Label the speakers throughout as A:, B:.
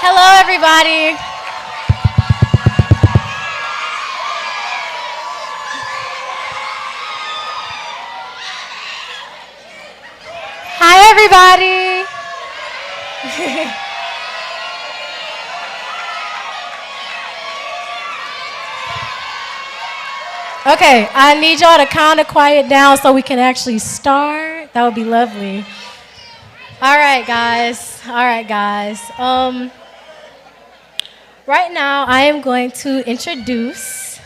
A: Hello, everybody. Hi, everybody. Okay, I need y'all to kind of quiet down so we can actually start. That would be lovely. All right, guys. All right, guys. Right now, I am going to introduce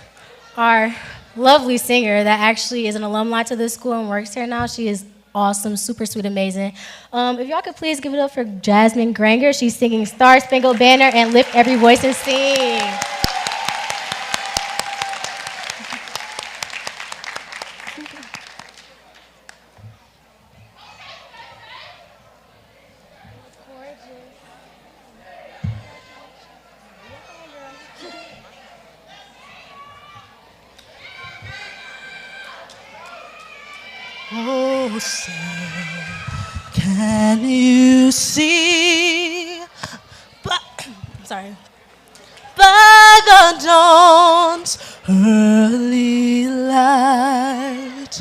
A: our lovely singer that actually is an alumni to this school and works here now. She is awesome, super sweet, amazing. If y'all could please give it up for Jasmine Granger. She's singing Star Spangled Banner and Lift Every Voice and Sing.
B: Oh, say, can you see by the dawn's early light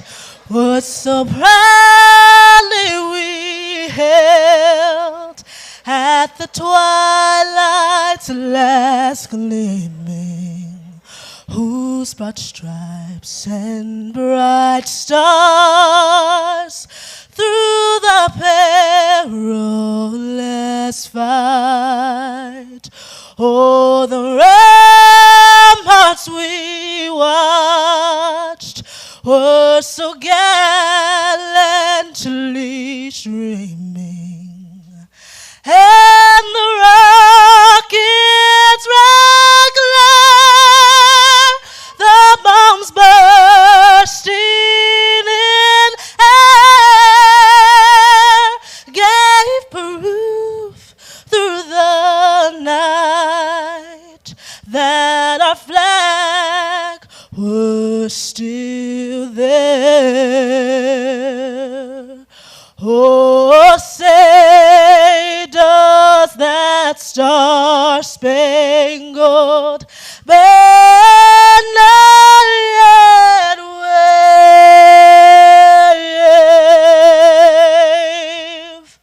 B: what so proudly we held at the twilight's last gleaming, whose broad stripes and bright stars through the perilous fight o'er the ramparts we watched were so gallantly streaming, and the rockets' red glare, the bombs bursting in air, gave proof through the night that our flag was still there. Oh, say, does that star-spangled banner yet wave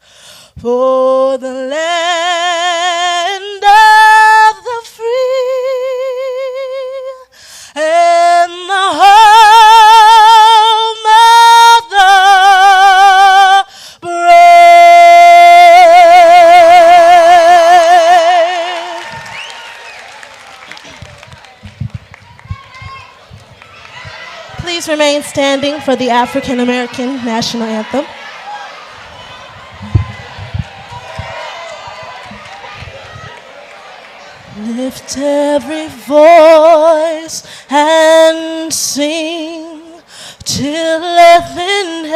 B: for the land of the free and the home of the brave? Please remain standing for the African American National Anthem. Lift every voice and sing till earth and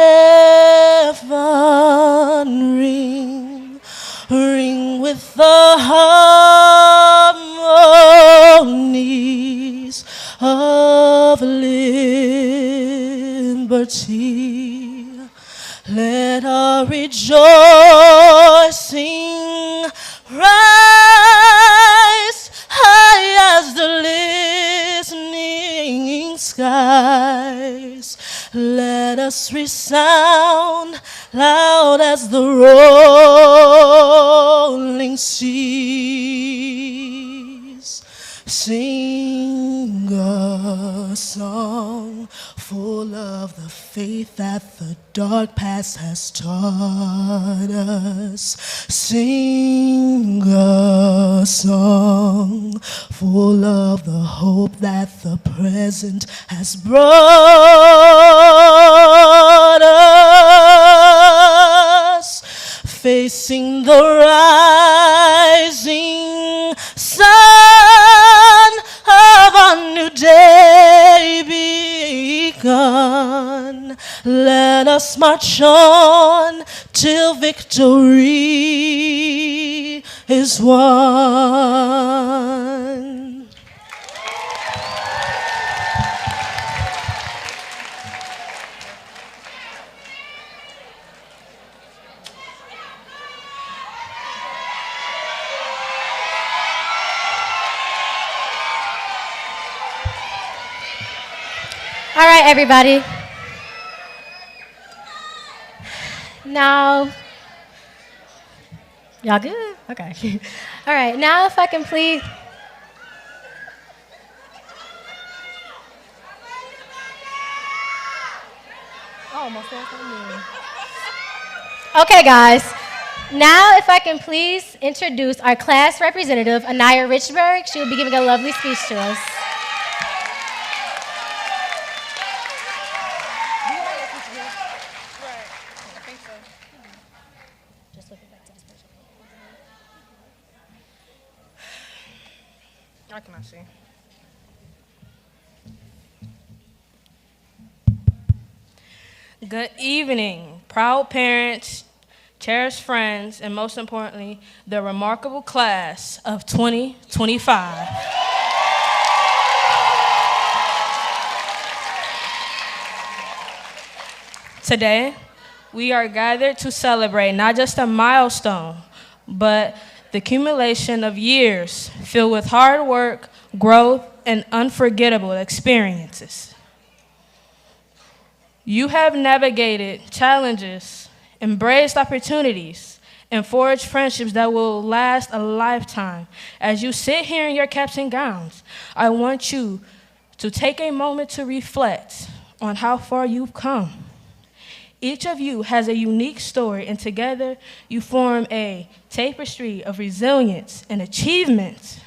B: heaven ring, ring with the harmonies of liberty. Let our rejoicing rise high as the listening skies. Let us resound loud as the rolling seas. Sing a song full of the faith that the dark past has taught us. Sing a song full of the hope that the present has brought us. Facing the rising sun of a new day begun. Let us march on till victory is won.
A: right, everybody. Now, y'all good? Okay. All right, now if I can please. Okay, guys. Now, if I can please introduce our class representative, Anaya Richburg. She will be giving a lovely speech to us.
C: How can I see? Good evening, proud parents, cherished friends, and most importantly, the remarkable class of 2025. Today, we are gathered to celebrate not just a milestone, but the accumulation of years filled with hard work, growth, and unforgettable experiences. You have navigated challenges, embraced opportunities, and forged friendships that will last a lifetime. As you sit here in your caps and gowns, I want you to take a moment to reflect on how far you've come. Each of you has a unique story, and together you form a tapestry of resilience and achievement.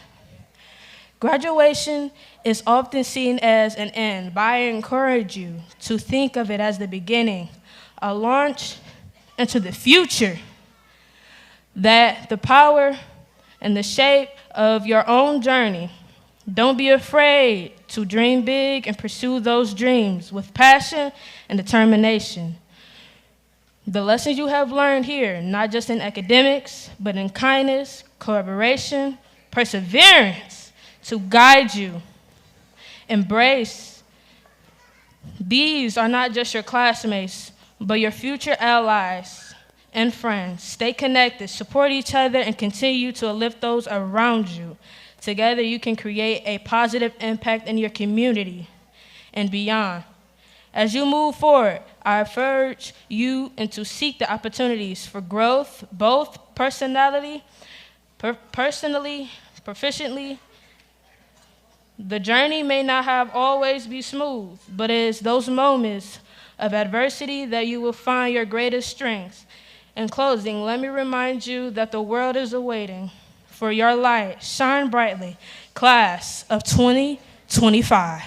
C: Graduation is often seen as an end, but I encourage you to think of it as the beginning, a launch into the future, that the power and the shape of your own journey. Don't be afraid to dream big and pursue those dreams with passion and determination. The lessons you have learned here, not just in academics, but in kindness, collaboration, perseverance, to guide you. Embrace. These are not just your classmates, but your future allies and friends. Stay connected, support each other, and continue to lift those around you. Together, you can create a positive impact in your community and beyond. As you move forward, I urge you and to seek the opportunities for growth, both personally, proficiently. The journey may not have always be smooth, but it is those moments of adversity that you will find your greatest strengths. In closing, let me remind you that the world is awaiting for your light. Shine brightly, class of 2025.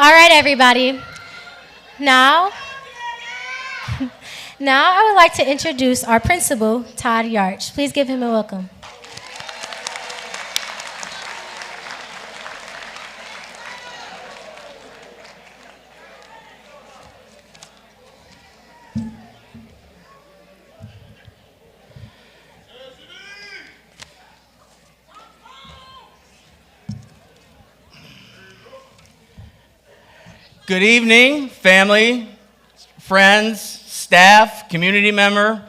A: All right, everybody. Now I would like to introduce our principal, Todd Yarch. Please give him a welcome.
D: Good evening, family, friends, staff, community member,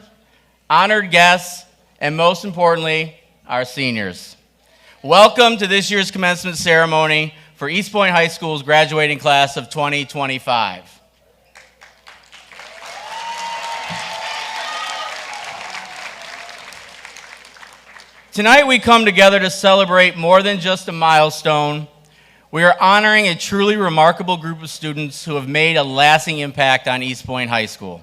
D: honored guests, and most importantly, our seniors. Welcome to this year's commencement ceremony for Eastpointe High School's graduating class of 2025. Tonight we come together to celebrate more than just a milestone. We are honoring a truly remarkable group of students who have made a lasting impact on Eastpointe High School.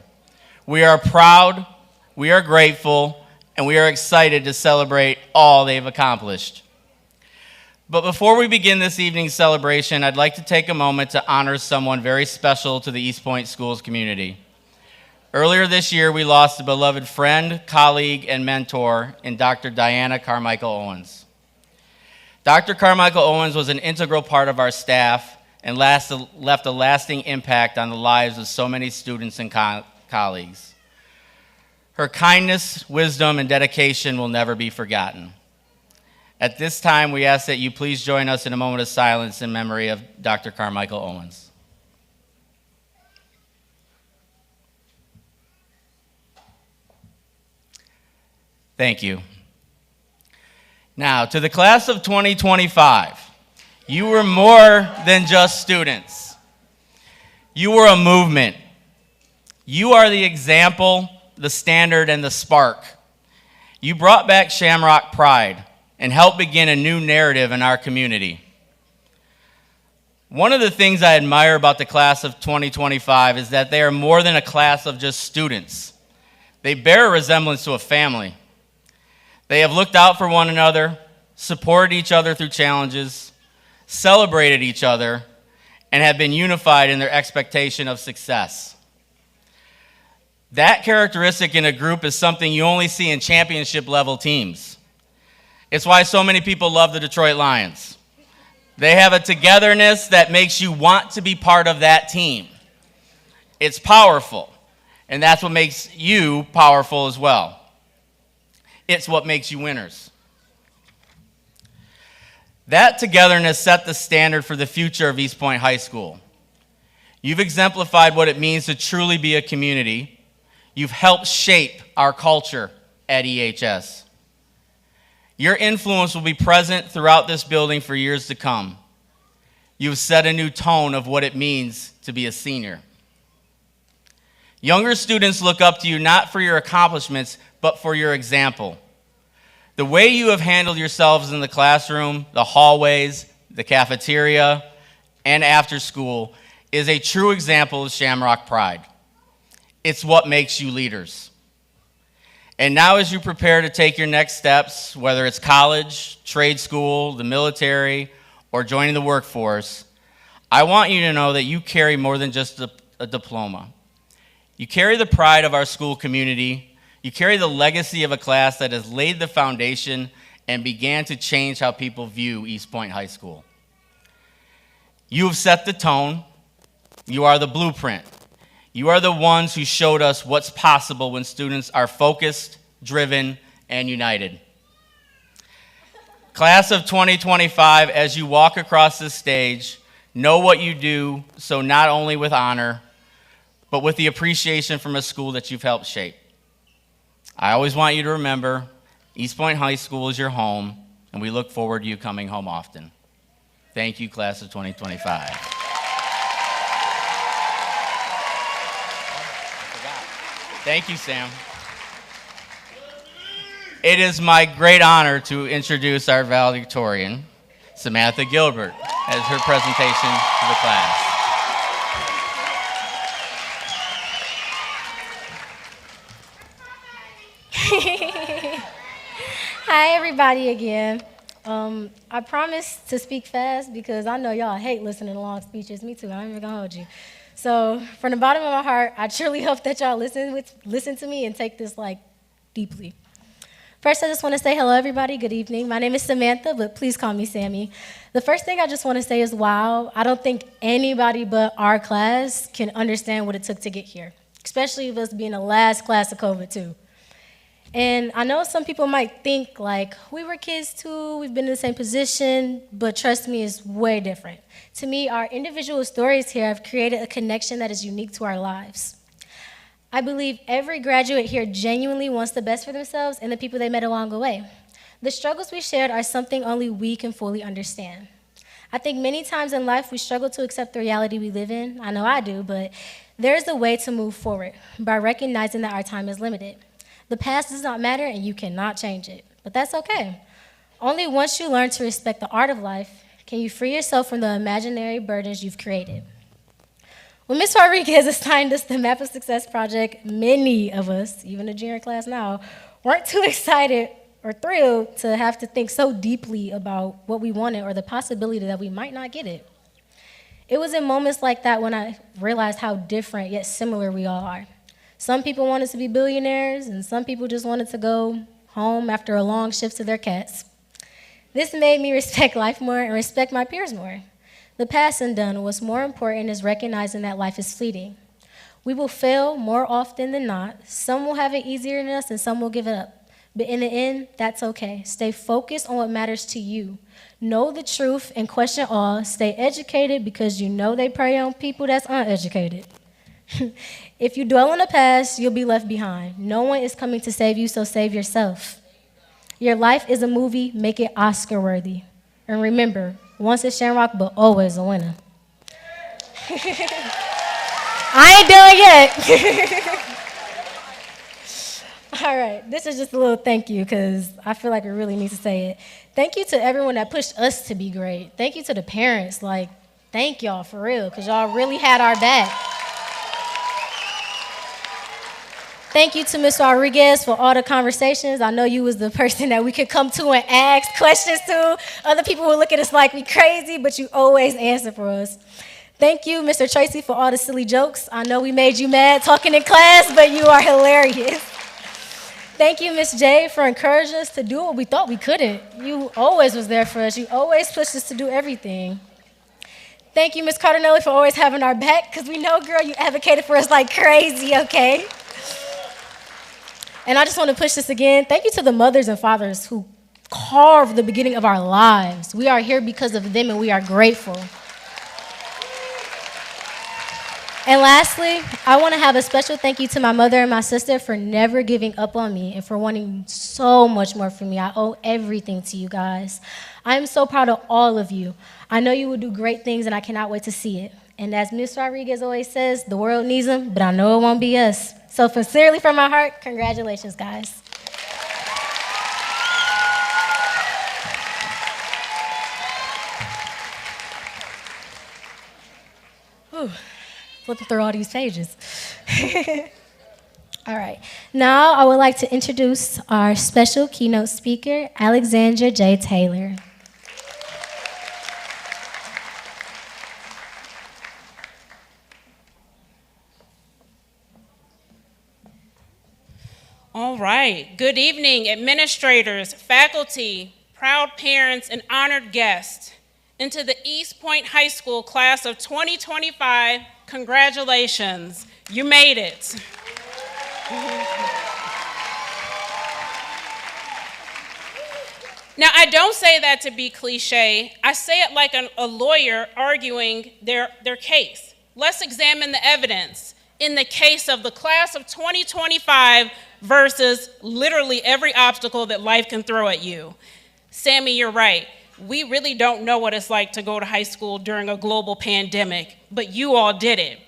D: We are proud, we are grateful, and we are excited to celebrate all they've accomplished. But before we begin this evening's celebration, I'd like to take a moment to honor someone very special to the Eastpointe Schools community. Earlier this year, we lost a beloved friend, colleague, and mentor in Dr. Diana Carmichael Owens. Dr. Carmichael Owens was an integral part of our staff and left a lasting impact on the lives of so many students and colleagues. Her kindness, wisdom, and dedication will never be forgotten. At this time, we ask that you please join us in a moment of silence in memory of Dr. Carmichael Owens. Thank you. Now, to the class of 2025, you were more than just students. You were a movement. You are the example, the standard, and the spark. You brought back Shamrock pride and helped begin a new narrative in our community. One of the things I admire about the class of 2025 is that they are more than a class of just students. They bear a resemblance to a family. They have looked out for one another, supported each other through challenges, celebrated each other, and have been unified in their expectation of success. That characteristic in a group is something you only see in championship level teams. It's why so many people love the Detroit Lions. They have a togetherness that makes you want to be part of that team. It's powerful, and that's what makes you powerful as well. It's what makes you winners. That togetherness set the standard for the future of Eastpointe High School. You've exemplified what it means to truly be a community. You've helped shape our culture at EHS. Your influence will be present throughout this building for years to come. You've set a new tone of what it means to be a senior. Younger students look up to you not for your accomplishments, but for your example. The way you have handled yourselves in the classroom, the hallways, the cafeteria, and after school is a true example of Shamrock pride. It's what makes you leaders. And now as you prepare to take your next steps, whether it's college, trade school, the military, or joining the workforce, I want you to know that you carry more than just a diploma. You carry the pride of our school community. You carry the legacy of a class that has laid the foundation and began to change how people view Eastpointe High School. You have set the tone. You are the blueprint. You are the ones who showed us what's possible when students are focused, driven, and united. Class of 2025, as you walk across this stage, know what you do, so not only with honor, but with the appreciation from a school that you've helped shape. I always want you to remember, Eastpointe High School is your home, and we look forward to you coming home often. Thank you, class of 2025. Thank you, Sam. It is my great honor to introduce our valedictorian, Samantha Gilbert, as her presentation to the class.
A: Hi, everybody, again. I promise to speak fast because I know y'all hate listening to long speeches. Me too. I'm even gonna hold you. So, from the bottom of my heart, I truly hope that y'all listen to me and take this deeply. First, I just want to say hello, everybody. Good evening. My name is Samantha, but please call me Sammy. The first thing I just want to say is, wow, I don't think anybody but our class can understand what it took to get here, especially with us being the last class of COVID, too. And I know some people might think, we were kids, too, we've been in the same position, but trust me, it's way different. To me, our individual stories here have created a connection that is unique to our lives. I believe every graduate here genuinely wants the best for themselves and the people they met along the way. The struggles we shared are something only we can fully understand. I think many times in life we struggle to accept the reality we live in. I know I do, but there's a way to move forward by recognizing that our time is limited. The past does not matter and you cannot change it, but that's okay. Only once you learn to respect the art of life can you free yourself from the imaginary burdens you've created. When Ms. Rodriguez assigned us the Map of Success project, many of us, even the junior class now, weren't too excited or thrilled to have to think so deeply about what we wanted or the possibility that we might not get it. It was in moments like that when I realized how different yet similar we all are. Some people wanted to be billionaires, and some people just wanted to go home after a long shift to their cats. This made me respect life more and respect my peers more. The past and done, what's more important is recognizing that life is fleeting. We will fail more often than not. Some will have it easier than us, and some will give it up. But in the end, that's okay. Stay focused on what matters to you. Know the truth and question all. Stay educated because you know they prey on people that's uneducated. If you dwell on the past, you'll be left behind. No one is coming to save you, so save yourself. Your life is a movie. Make it Oscar-worthy. And remember, once a Shamrock, but always a winner. I ain't done yet. All right, this is just a little thank you because I feel like we really need to say it. Thank you to everyone that pushed us to be great. Thank you to the parents. Like, thank y'all for real because y'all really had our back. Thank you to Ms. Rodriguez for all the conversations. I know you was the person that we could come to and ask questions to. Other people would look at us like we crazy, but you always answer for us. Thank you, Mr. Tracy, for all the silly jokes. I know we made you mad talking in class, but you are hilarious. Thank you, Ms. J, for encouraging us to do what we thought we couldn't. You always was there for us. You always pushed us to do everything. Thank you, Ms. Cardinelli, for always having our back, because we know, girl, you advocated for us like crazy, okay? And I just want to push this again. Thank you to the mothers and fathers who carved the beginning of our lives. We are here because of them, and we are grateful. And lastly, I want to have a special thank you to my mother and my sister for never giving up on me and for wanting so much more from me. I owe everything to you guys. I am so proud of all of you. I know you will do great things, and I cannot wait to see it. And as Ms. Rodriguez always says, the world needs them, but I know it won't be us. So sincerely from my heart, congratulations, guys. Whew. Flipping through all these pages. All right. Now I would like to introduce our special keynote speaker, Alexandra J. Taylor.
E: All right. Good evening, administrators, faculty, proud parents, and honored guests. And to the Eastpointe High School class of 2025, congratulations. You made it. Now, I don't say that to be cliche. I say it like a lawyer arguing their case. Let's examine the evidence in the case of the class of 2025 versus literally every obstacle that life can throw at you. Sammy, you're right. We really don't know what it's like to go to high school during a global pandemic, but you all did it.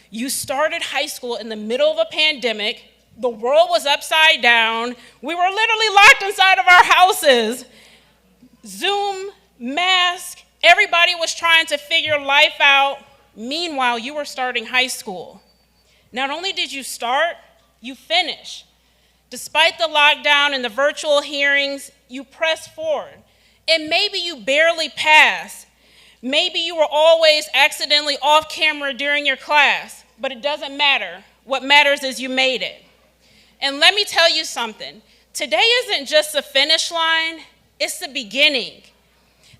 E: You started high school in the middle of a pandemic. The world was upside down. We were literally locked inside of our houses. Zoom, mask, everybody was trying to figure life out. Meanwhile, you were starting high school. Not only did you start, you finished. Despite the lockdown and the virtual hearings, you pressed forward. And maybe you barely passed. Maybe you were always accidentally off camera during your class, but it doesn't matter. What matters is you made it. And let me tell you something. Today isn't just the finish line, it's the beginning.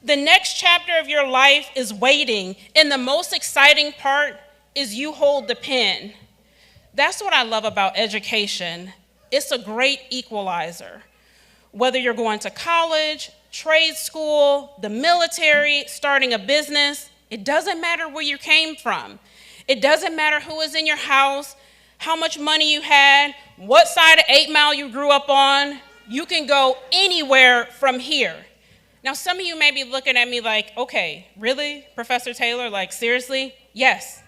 E: The next chapter of your life is waiting, and the most exciting part is you hold the pen. That's what I love about education. It's a great equalizer. Whether you're going to college, trade school, the military, starting a business, it doesn't matter where you came from. It doesn't matter who was in your house, how much money you had, what side of 8 Mile you grew up on. You can go anywhere from here. Now, some of you may be looking at me like, okay, really, Professor Taylor, like seriously? Yes.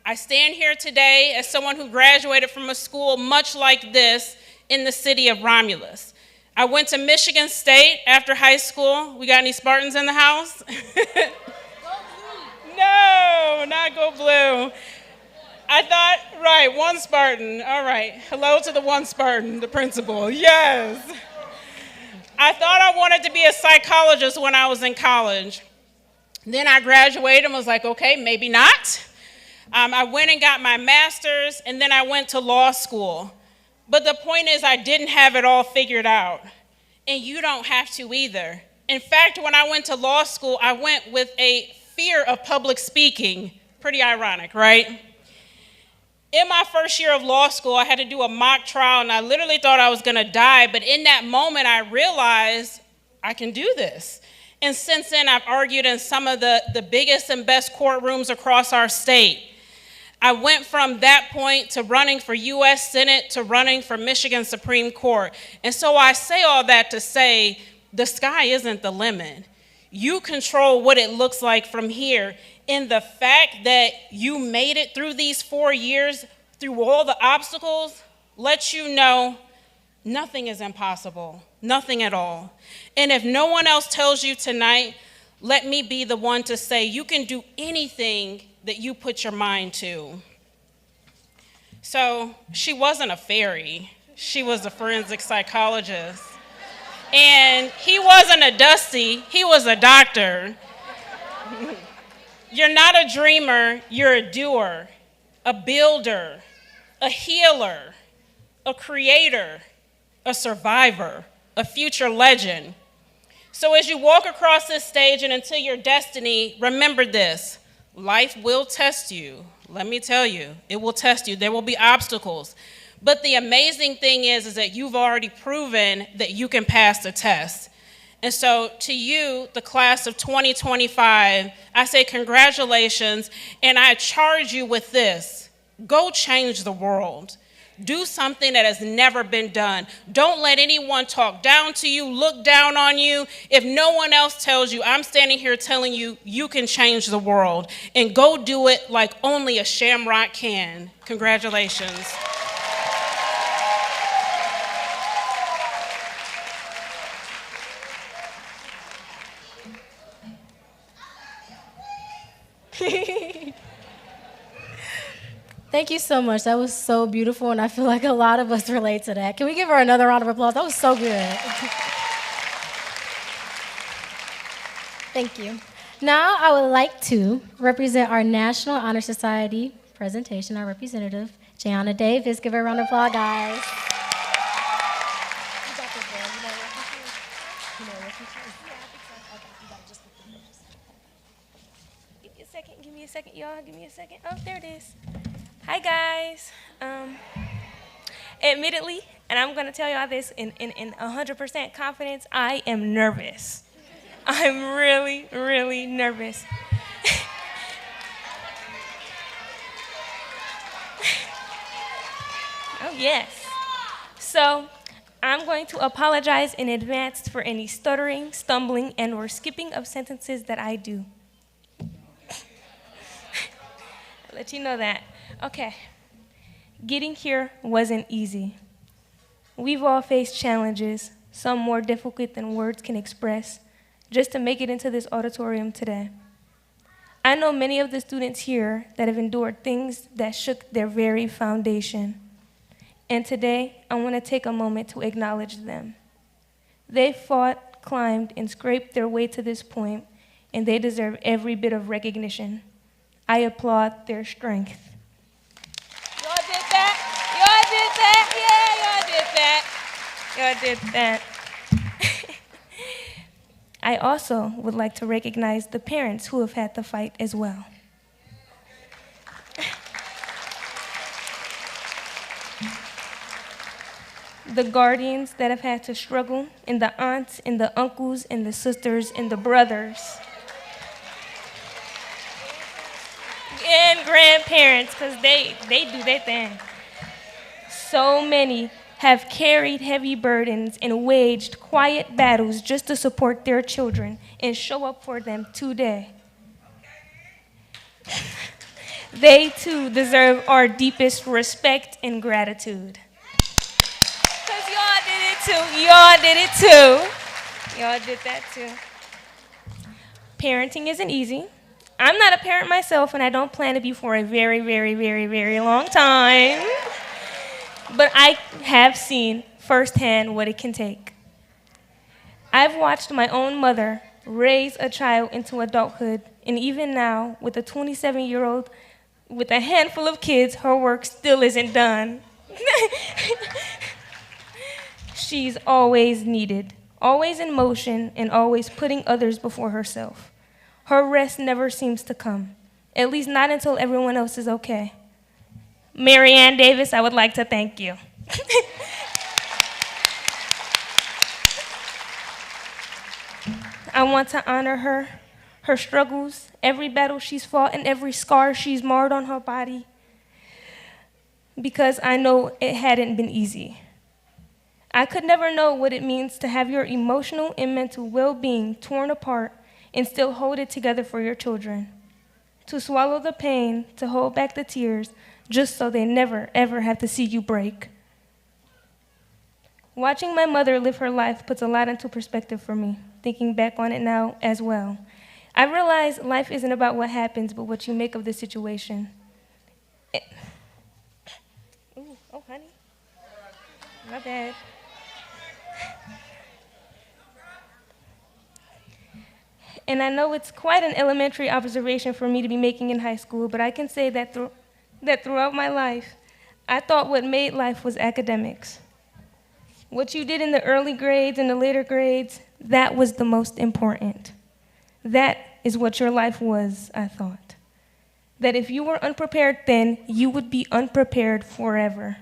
E: I stand here today as someone who graduated from a school much like this in the city of Romulus. I went to Michigan State after high school. We got any Spartans in the house? No, not go blue. I thought, right, one Spartan. All right, hello to the one Spartan, the principal, yes. I thought I wanted to be a psychologist when I was in college. Then I graduated and was like, okay, maybe not. I went and got my master's, and then I went to law school. But the point is, I didn't have it all figured out. And you don't have to either. In fact, when I went to law school, I went with a fear of public speaking. Pretty ironic, right? In my first year of law school, I had to do a mock trial, and I literally thought I was going to die. But in that moment, I realized I can do this. And since then, I've argued in some of the biggest and best courtrooms across our state. I went from that point to running for U.S. Senate to running for Michigan Supreme Court. And so I say all that to say the sky isn't the limit. You control what it looks like from here. And the fact that you made it through these 4 years, through all the obstacles, lets you know nothing is impossible, nothing at all. And if no one else tells you tonight, let me be the one to say you can do anything that you put your mind to. So she wasn't a fairy. She was a forensic psychologist. And he wasn't a Dusty, he was a doctor. You're not a dreamer, you're a doer, a builder, a healer, a creator, a survivor, a future legend. So as you walk across this stage and into your destiny, remember this: life will test you. Let me tell you, it will test you. There will be obstacles. But the amazing thing is that you've already proven that you can pass the test. And so to you, the class of 2025, I say congratulations, and I charge you with this: go change the world. Do something that has never been done. Don't let anyone talk down to you, look down on you. If no one else tells you, I'm standing here telling you, you can change the world. And go do it like only a shamrock can. Congratulations.
A: Thank you so much. That was so beautiful, and I feel like a lot of us relate to that. Can we give her another round of applause? That was so good. Thank you. Now I would like to represent our National Honor Society presentation, our representative, Jayana Davis. Give her a round of applause, guys.
F: Give me a second, y'all. Give me a second. Oh, there it is. Hi, guys. Admittedly, and I'm going to tell y'all this in 100% confidence, I am nervous. I'm really, really nervous. Oh, yes. So I'm going to apologize in advance for any stuttering, stumbling, and or skipping of sentences that I do. I'll let you know that. Okay. Getting here wasn't easy. We've all faced challenges, some more difficult than words can express, just to make it into this auditorium today. I know many of the students here that have endured things that shook their very foundation. And today, I want to take a moment to acknowledge them. They fought, climbed, and scraped their way to this point, and they deserve every bit of recognition. I applaud their strength. Y'all did that? Y'all did that? Yeah, y'all did that. Y'all did that. I also would like to recognize the parents who have had to fight as well. The guardians that have had to struggle, and the aunts, and the uncles, and the sisters, and the brothers. And grandparents, because they do their thing. So many have carried heavy burdens and waged quiet battles just to support their children and show up for them today. They too deserve our deepest respect and gratitude. Because y'all did it too. Y'all did it too. Y'all did that too. Parenting isn't easy. I'm not a parent myself, and I don't plan to be for a very, very, very, very long time. But I have seen firsthand what it can take. I've watched my own mother raise a child into adulthood, and even now, with a 27-year-old with a handful of kids, her work still isn't done. She's always needed, always in motion, and always putting others before herself. Her rest never seems to come, at least not until everyone else is okay. Mary Ann Davis, I would like to thank you. I want to honor her, her struggles, every battle she's fought, and every scar she's marred on her body, because I know it hadn't been easy. I could never know what it means to have your emotional and mental well-being torn apart and still hold it together for your children. To swallow the pain, to hold back the tears, just so they never, ever have to see you break. Watching my mother live her life puts a lot into perspective for me, thinking back on it now as well. I realize life isn't about what happens, but what you make of the situation. Ooh, oh, honey. My bad. And I know it's quite an elementary observation for me to be making in high school, but I can say that throughout my life, I thought what made life was academics. What you did in the early grades and the later grades, that was the most important. That is what your life was, I thought. That if you were unprepared then, you would be unprepared forever.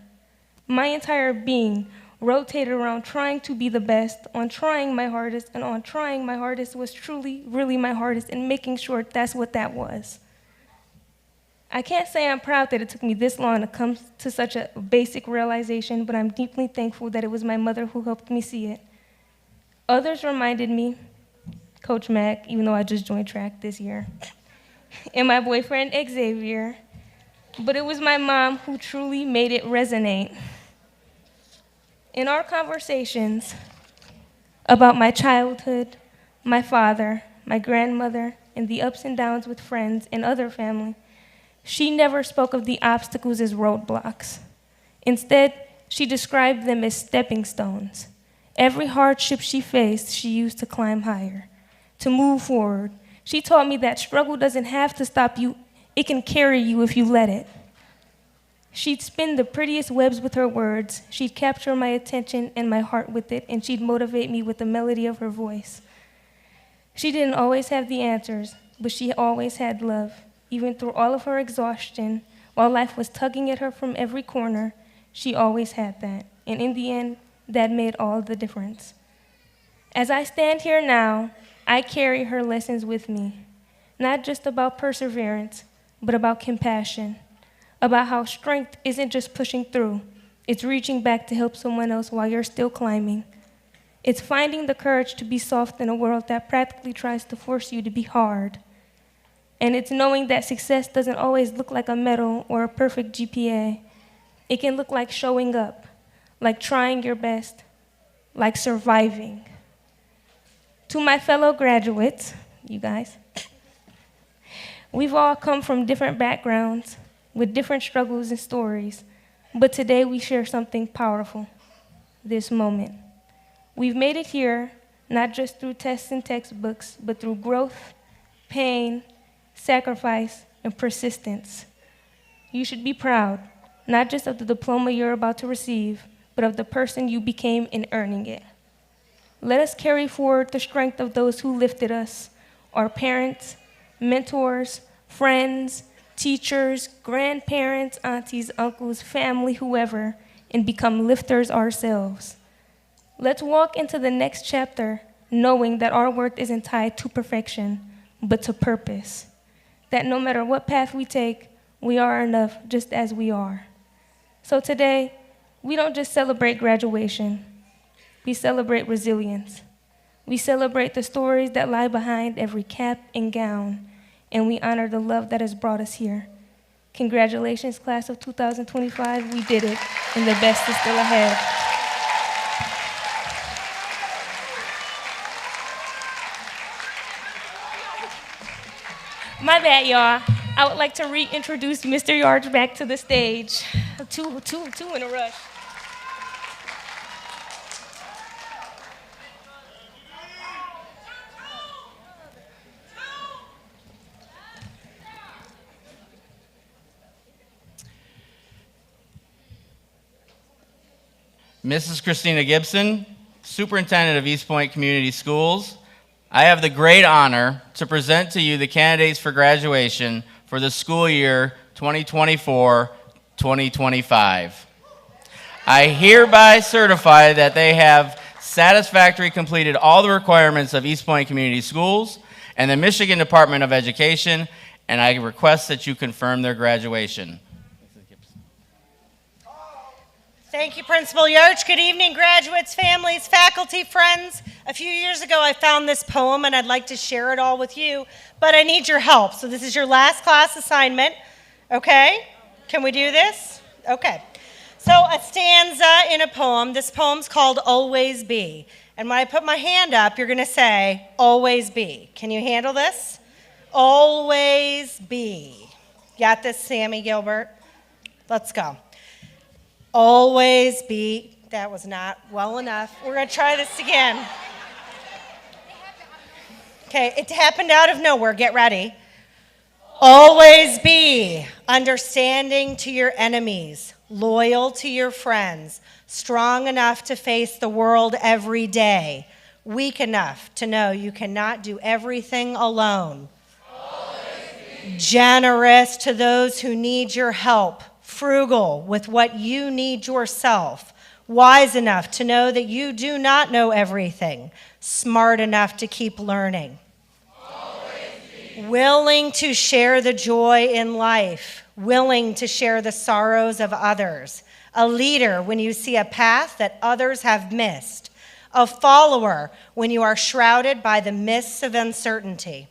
F: My entire being rotated around trying to be the best, on trying my hardest, and on trying my hardest was truly, really my hardest, and making sure that's what that was. I can't say I'm proud that it took me this long to come to such a basic realization, but I'm deeply thankful that it was my mother who helped me see it. Others reminded me, Coach Mack, even though I just joined track this year, and my boyfriend Xavier, but it was my mom who truly made it resonate. In our conversations about my childhood, my father, my grandmother, and the ups and downs with friends and other family, she never spoke of the obstacles as roadblocks. Instead, she described them as stepping stones. Every hardship she faced, she used to climb higher, to move forward. She taught me that struggle doesn't have to stop you, it can carry you if you let it. She'd spin the prettiest webs with her words. She'd capture my attention and my heart with it, and she'd motivate me with the melody of her voice. She didn't always have the answers, but she always had love. Even through all of her exhaustion, while life was tugging at her from every corner, she always had that. And in the end, that made all the difference. As I stand here now, I carry her lessons with me, not just about perseverance, but about compassion. About how strength isn't just pushing through, it's reaching back to help someone else while you're still climbing. It's finding the courage to be soft in a world that practically tries to force you to be hard. And it's knowing that success doesn't always look like a medal or a perfect GPA. It can look like showing up, like trying your best, like surviving. To my fellow graduates, you guys, we've all come from different backgrounds, with different struggles and stories, but today we share something powerful, this moment. We've made it here, not just through tests and textbooks, but through growth, pain, sacrifice, and persistence. You should be proud, not just of the diploma you're about to receive, but of the person you became in earning it. Let us carry forward the strength of those who lifted us, our parents, mentors, friends, teachers, grandparents, aunties, uncles, family, whoever, and become lifters ourselves. Let's walk into the next chapter knowing that our worth isn't tied to perfection, but to purpose. That no matter what path we take, we are enough just as we are. So today, we don't just celebrate graduation, we celebrate resilience. We celebrate the stories that lie behind every cap and gown, and we honor the love that has brought us here. Congratulations, class of 2025, we did it, and the best is still ahead. My bad, y'all. I would like to reintroduce Mr. Yards back to the stage. Two in a rush.
D: Mrs. Christina Gibson, Superintendent of Eastpointe Community Schools, I have the great honor to present to you the candidates for graduation for the school year 2024 2025. I hereby certify that they have satisfactorily completed all the requirements of Eastpointe Community Schools and the Michigan Department of Education, and I request that you confirm their graduation.
G: Thank you, Principal Yoch. Good evening, graduates, families, faculty, friends. A few years ago, I found this poem, and I'd like to share it all with you, but I need your help. So this is your last class assignment, okay? Can we do this? Okay. So a stanza in a poem. This poem's called Always Be. And when I put my hand up, you're going to say, always be. Can you handle this? Always be. Got this, Sammy Gilbert? Let's go. Always be. That was not well enough. We're going to try this again. Okay, it happened out of nowhere. Get ready. Always be understanding to your enemies, loyal to your friends, strong enough to face the world every day, weak enough to know you cannot do everything alone, generous to those who need your help, frugal with what you need yourself, wise enough to know that you do not know everything, smart enough to keep learning, willing to share the joy in life, willing to share the sorrows of others, a leader when you see a path that others have missed, a follower when you are shrouded by the mists of uncertainty.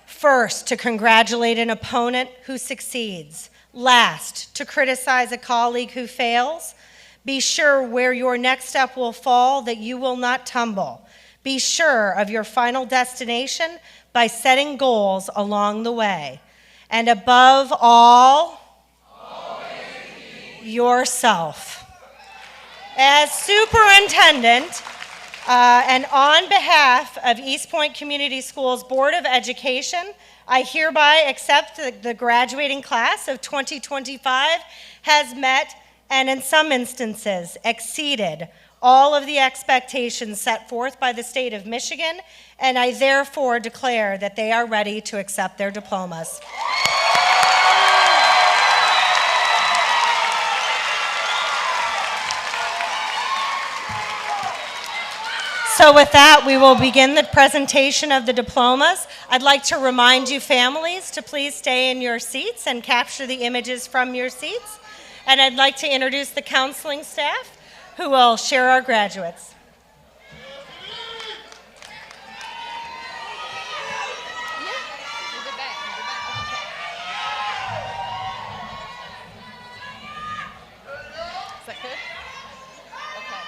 G: First, to congratulate an opponent who succeeds. Last, to criticize a colleague who fails. Be sure where your next step will fall that you will not tumble. Be sure of your final destination by setting goals along the way. And above all, yourself. As superintendent, and on behalf of Eastpointe Community Schools Board of Education, I hereby accept that the graduating class of 2025 has met and in some instances exceeded all of the expectations set forth by the state of Michigan, and I therefore declare that they are ready to accept their diplomas. So with that, we will begin the presentation of the diplomas. I'd like to remind you families to please stay in your seats and capture the images from your seats. And I'd like to introduce the counseling staff who will share our graduates.
H: Is that good? Okay.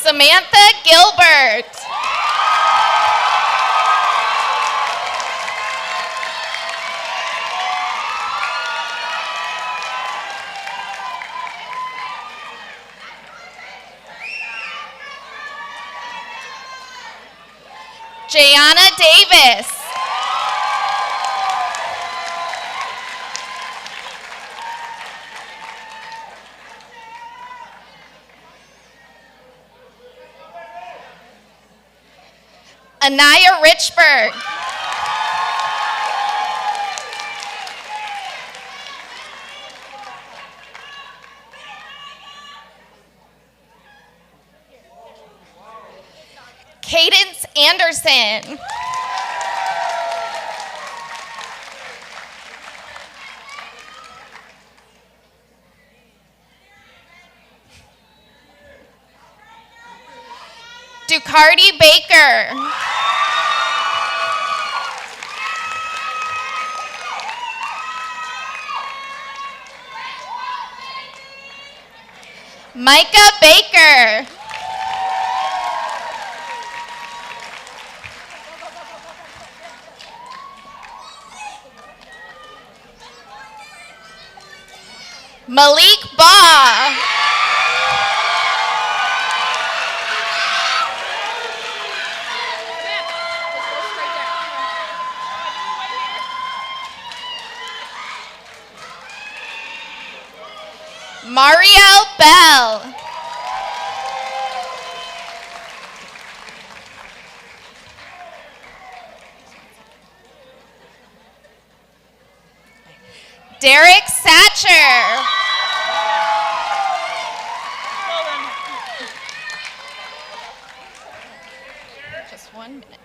H: Samantha Gilbert. Jayana Davis. Anaya Richburg. Cadence Anderson. Ducardi Baker. Micah Baker. Malik Baugh. Mario Bell. Derek Satcher. Just 1 minute.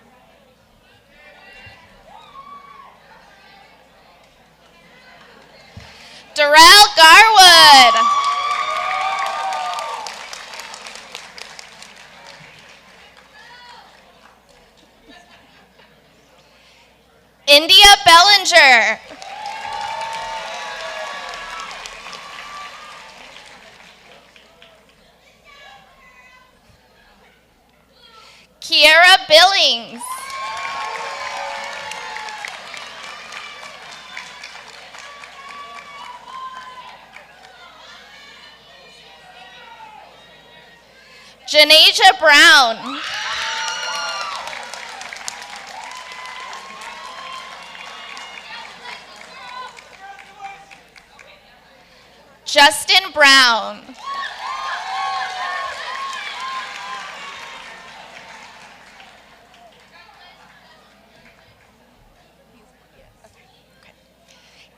H: Darrell Garwood. India Bellinger. Kiera Billings. Janasia Brown. Justin Brown.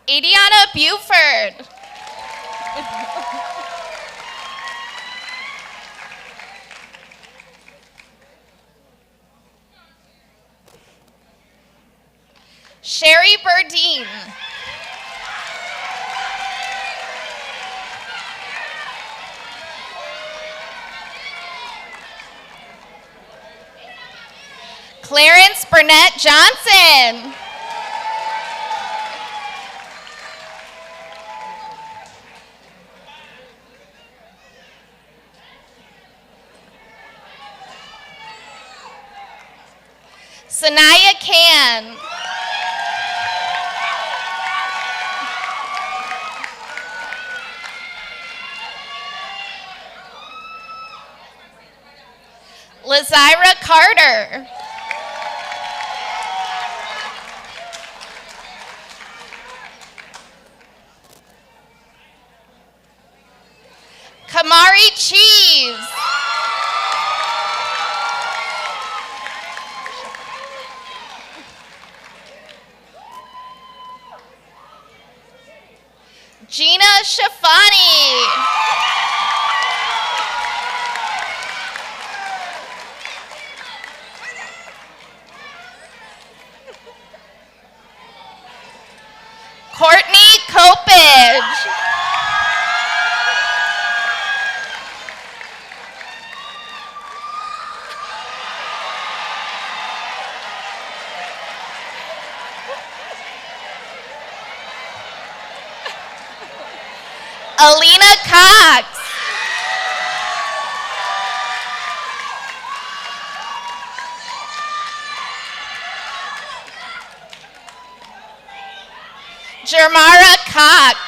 H: Adiana Buford. Sherry Burdine. Clarence Burnett Johnson. Sanaya Can. Lazira Carter. Kamari Cheese. Gina Shafani. Courtney Copage. Alina Cox. Jermara Cox.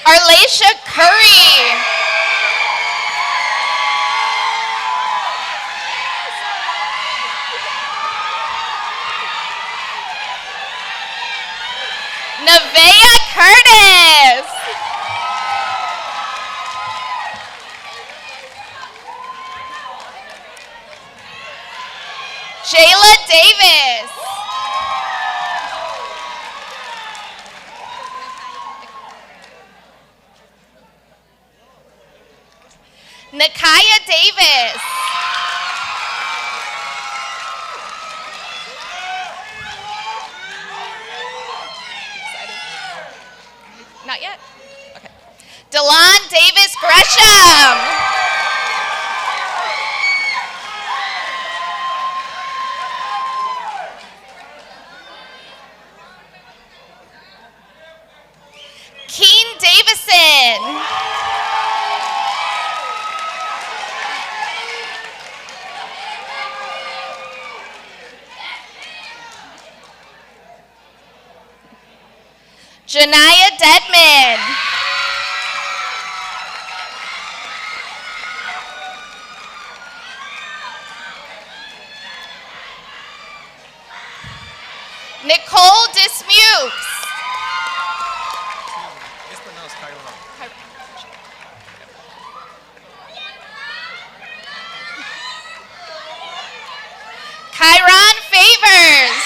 H: Arlacia Curry. Nevaeh Curtis. Jayla Davis. Nakaya Davis. Not yet? Okay. Delon Davis Gresham. Keen Davison. Janiyah Dedman. Nicole Dismukes. Kyron Favors.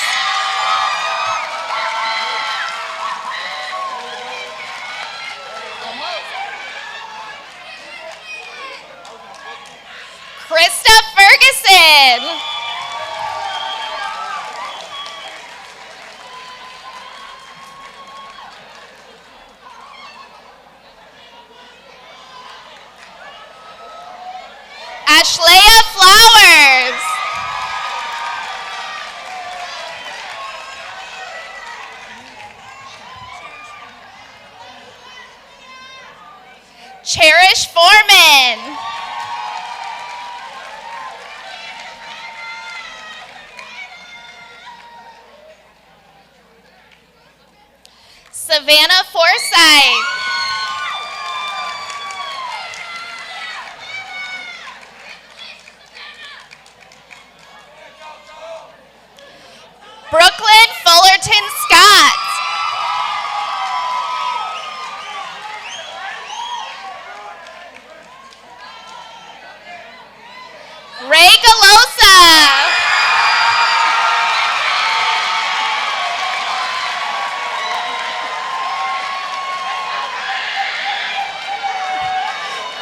H: Krista Ferguson. Ashlea Flowers. Cherish Foreman. Savannah Forsyth. Brooklyn Fullerton Scott. Ray Galosa.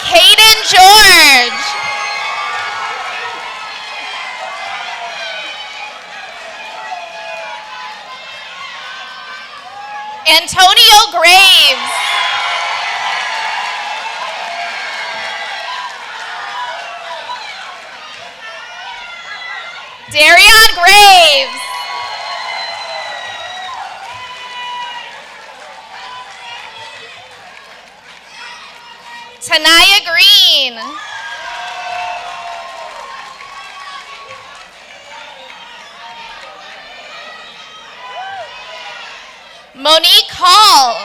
H: Caden George. Antonio Graves. Darion Graves. Tanaya Green. Monique Hall.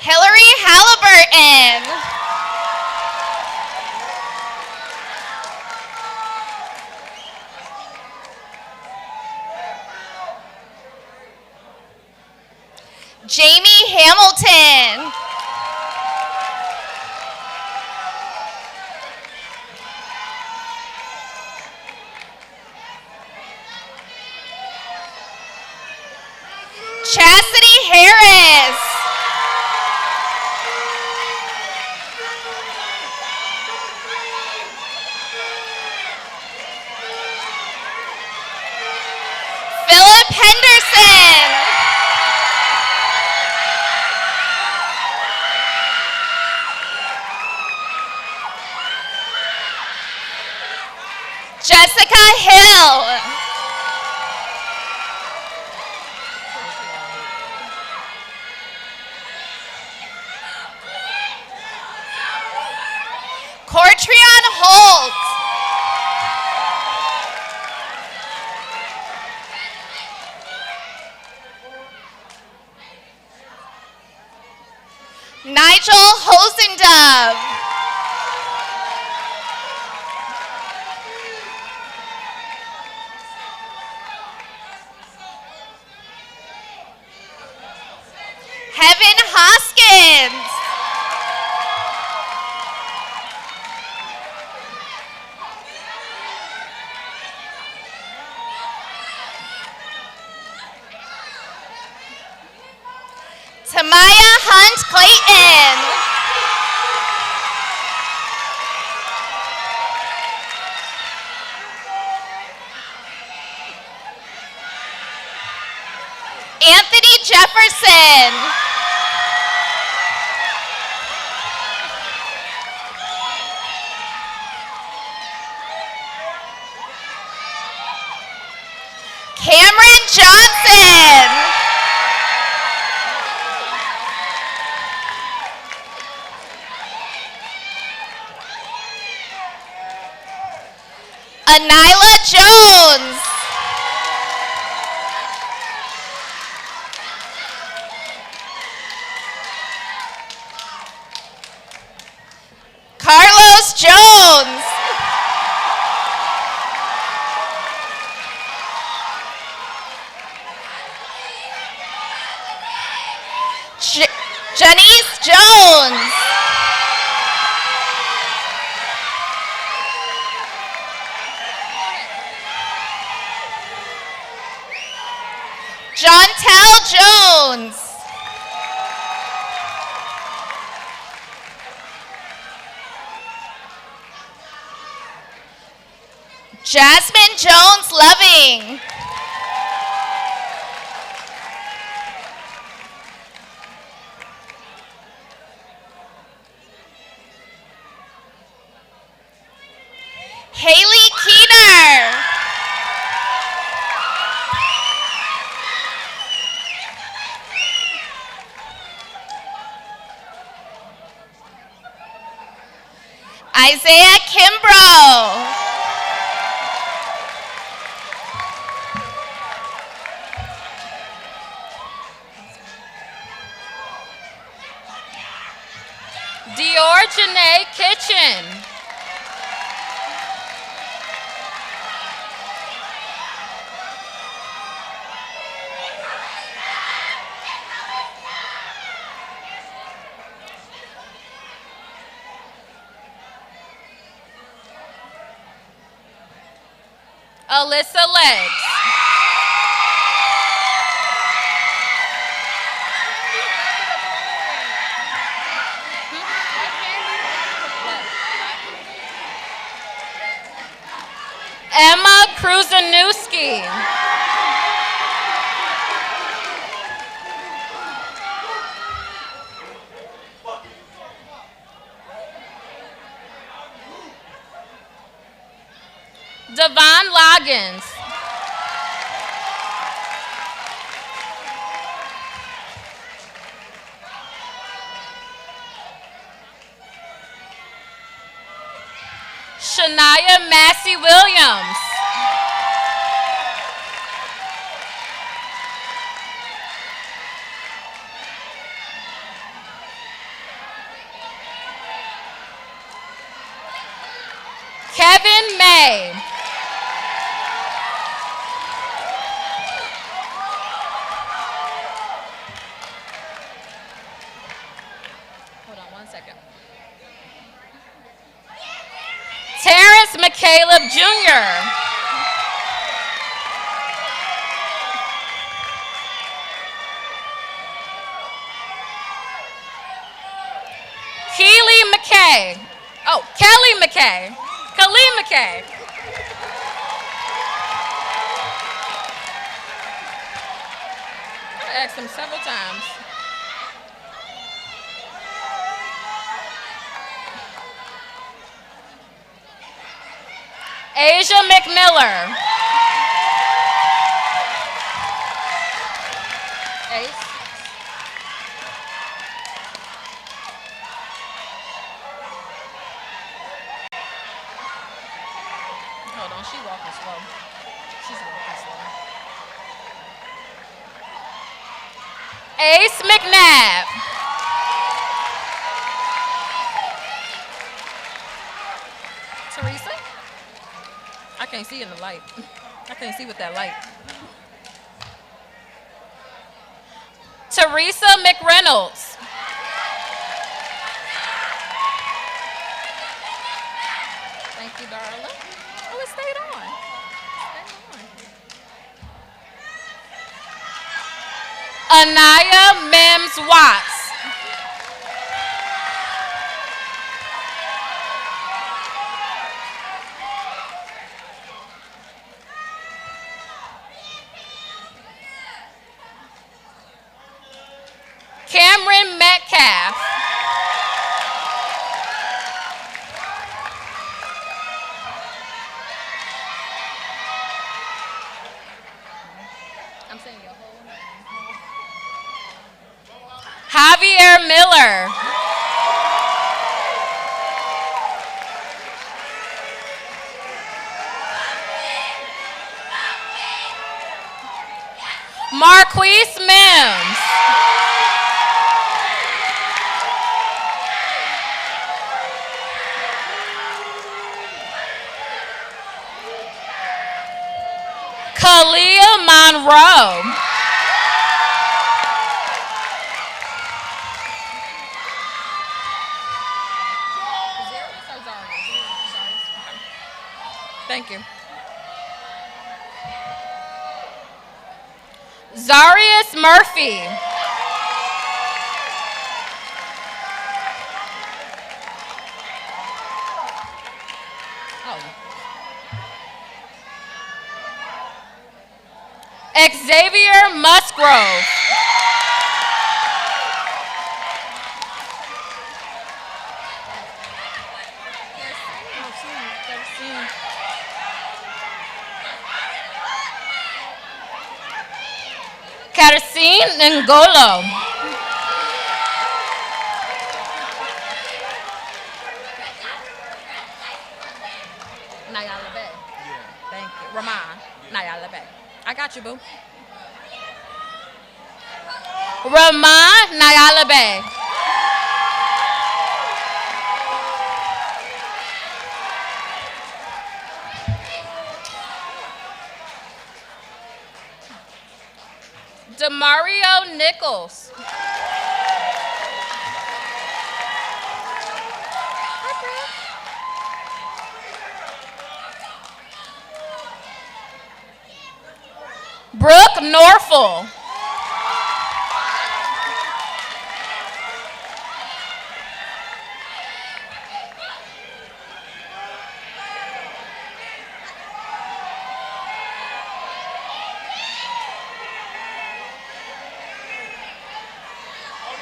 H: Hillary Halliburton. Jamie Hamilton. Chastity Harris. Philip Henderson. Jessica Hill. Cortrion Holt. Nigel Hosendove. Heaven Hoskins. Tamaya Hunt Clayton. Anthony Jefferson. Cameron Johnson. Anila Jones. Carlos Jones. Janice Jones. Jontel Jones. Jasmine Jones Loving. Haley Keener. Isaiah Kimbrough.
I: Dior Janae Kitchen. Alyssa Legs. Emma Kruzanowski. Devon Loggins. Shania Massey Williams. Kevin May. Hold on 1 second. Terrence McCaleb Jr. Keely McKay. Oh, Kelly McKay. Khalid McKay. I asked him several times. Asia McMiller. Ace. Hold on, she's walking slow. She's walking slow. Ace McNabb. Teresa? I can't see in the light. I can't see with that light. Teresa McReynolds. Thank you, darling. Oh, it stayed on. Anaya Mims Watts. Cameron Metcalf. I'm saying your whole name. Javier Miller. Monroe. Thank you. Zarius Murphy. Xavier Musgrove. Karsine Ngolo. Nayala Bay. Thank you. Ramon. Nayala Bay. I got you, boo. Ramon Nayala Bay. Demario Nichols. Brooke Norfolk.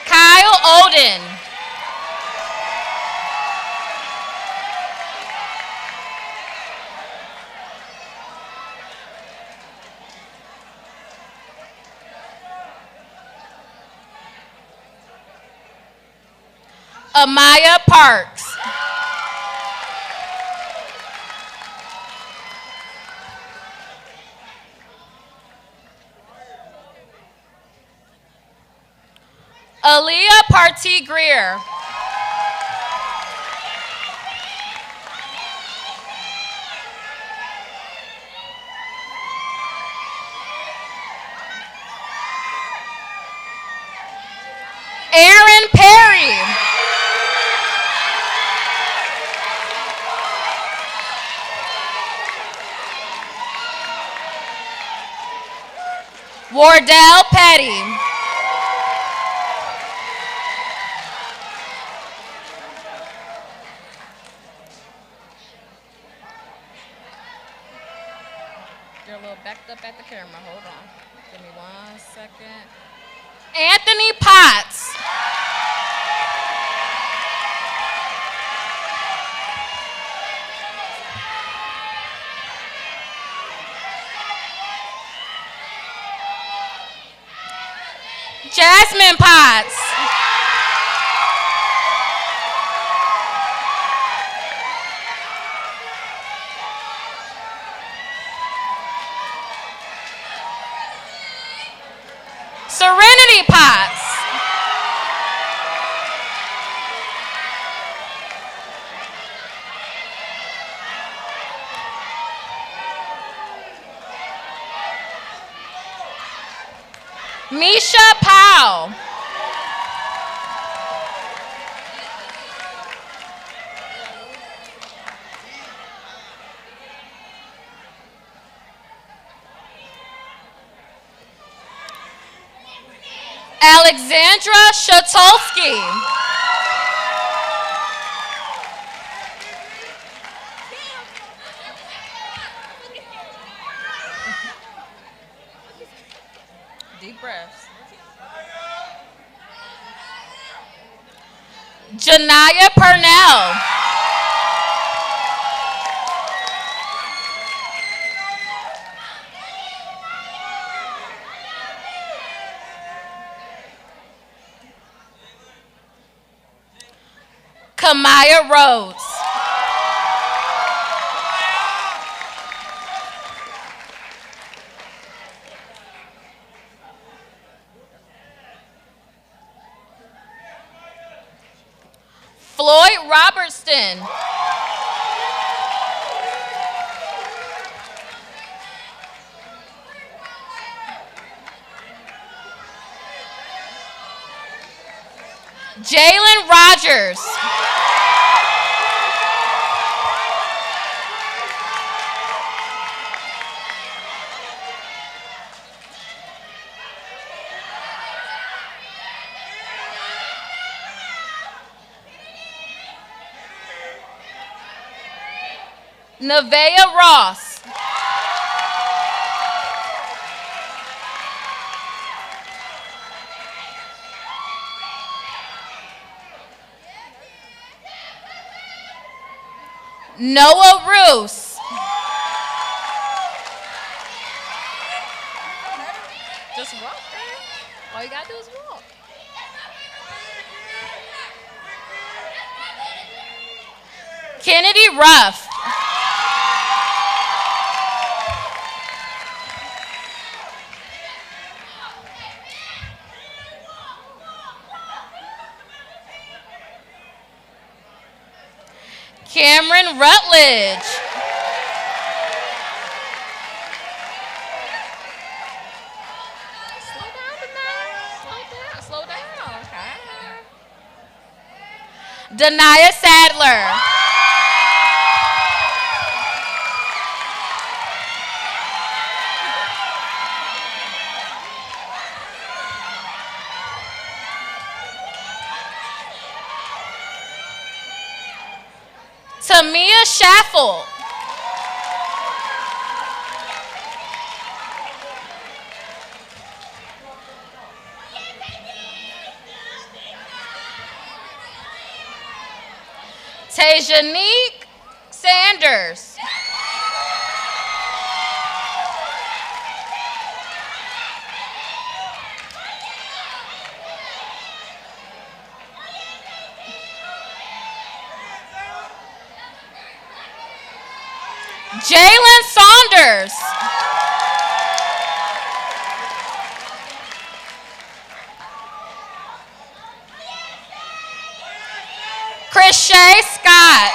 I: Kyle Oden. Amaya Parks. Aaliyah Partee Greer. Aaron Perry. Wardell Petty. You're a little backed up at the camera. Hold on. Give me 1 second. Anthony Potts. Jasmine Potts. Serenity Potts. Misha Powell. Alexandra Shatolsky. Deep breaths. Janaya Purnell. Kamaya Rhodes. Floyd Robertson. Jalen Rogers. Nevaeh Ross. Noah Roos. Just walk, man. All you gotta do is walk. Kennedy Ruff. Cameron Rutledge. Slow down tonight. Slow down. Okay. Denia Sadler. Tamia Shaffel. Tajanique Sanders. Jalen Saunders. Krishay Scott.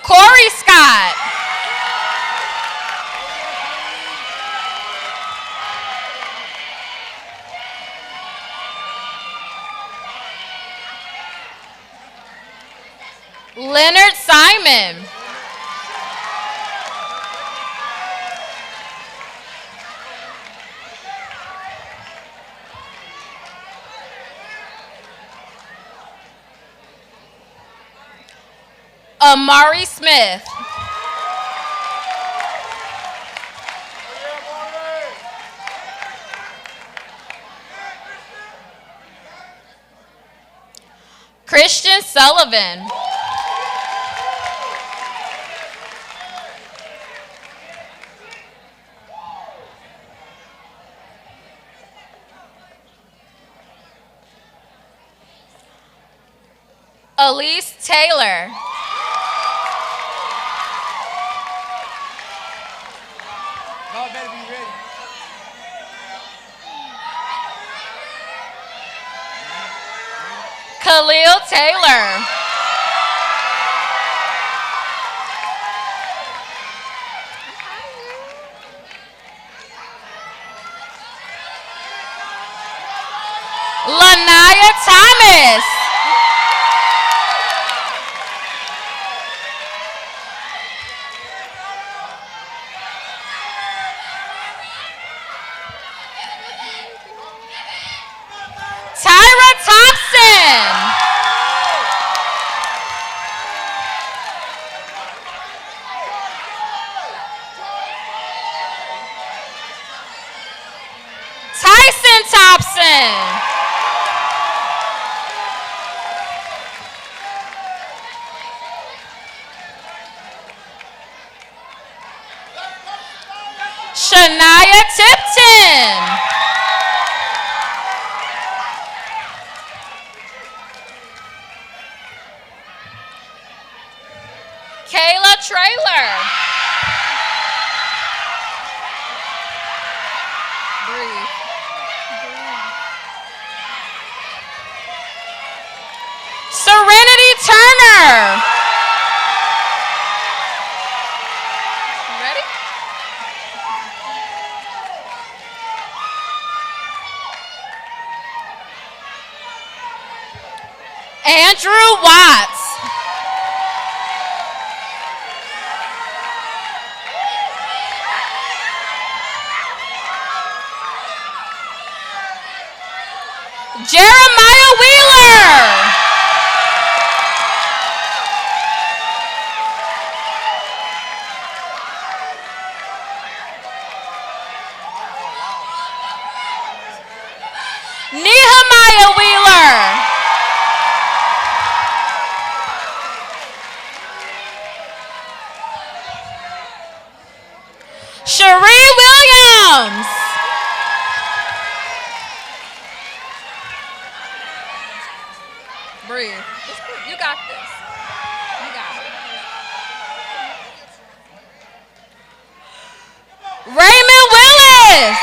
I: Corey Scott. Leonard Simon. Amari Smith. Christian Sullivan. Elise Taylor.
J: Y'all better be ready.
I: Khalil Taylor. Lanaya Thomas. Tyra Thompson. Tyson Thompson. Shania Tipton. Kayla Trailer. Breathe. Serenity Turner. Andrew Watts. Jeremiah Wheeler. Nehemiah Wheeler. Cherie Williams. Breathe. You got this. You got it. Raymond Willis.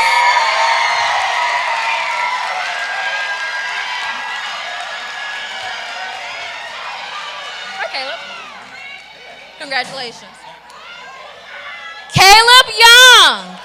I: Caleb. Congratulations. Caleb Young.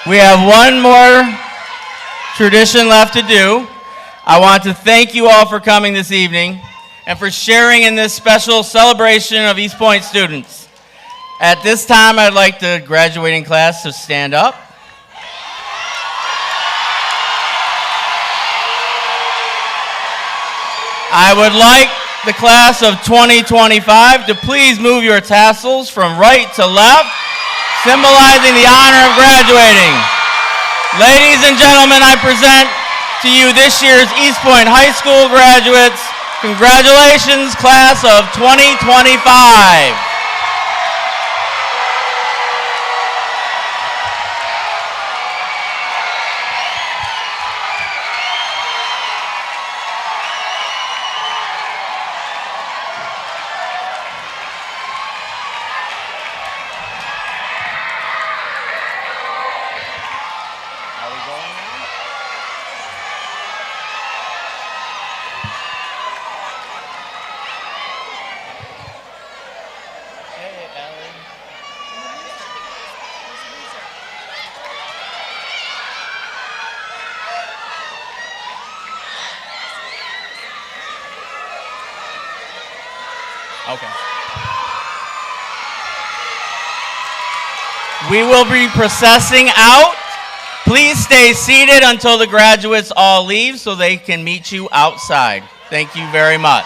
D: We have one more tradition left to do. I want to thank you all for coming this evening and for sharing in this special celebration of Eastpointe students. At this time, I'd like the graduating class to stand up. I would like the class of 2025 to please move your tassels from right to left, symbolizing the honor of graduating. Ladies and gentlemen, I present to you this year's Eastpointe High School graduates. Congratulations, class of 2025. Okay. We will be processing out. Please stay seated until the graduates all leave so they can meet you outside. Thank you very much.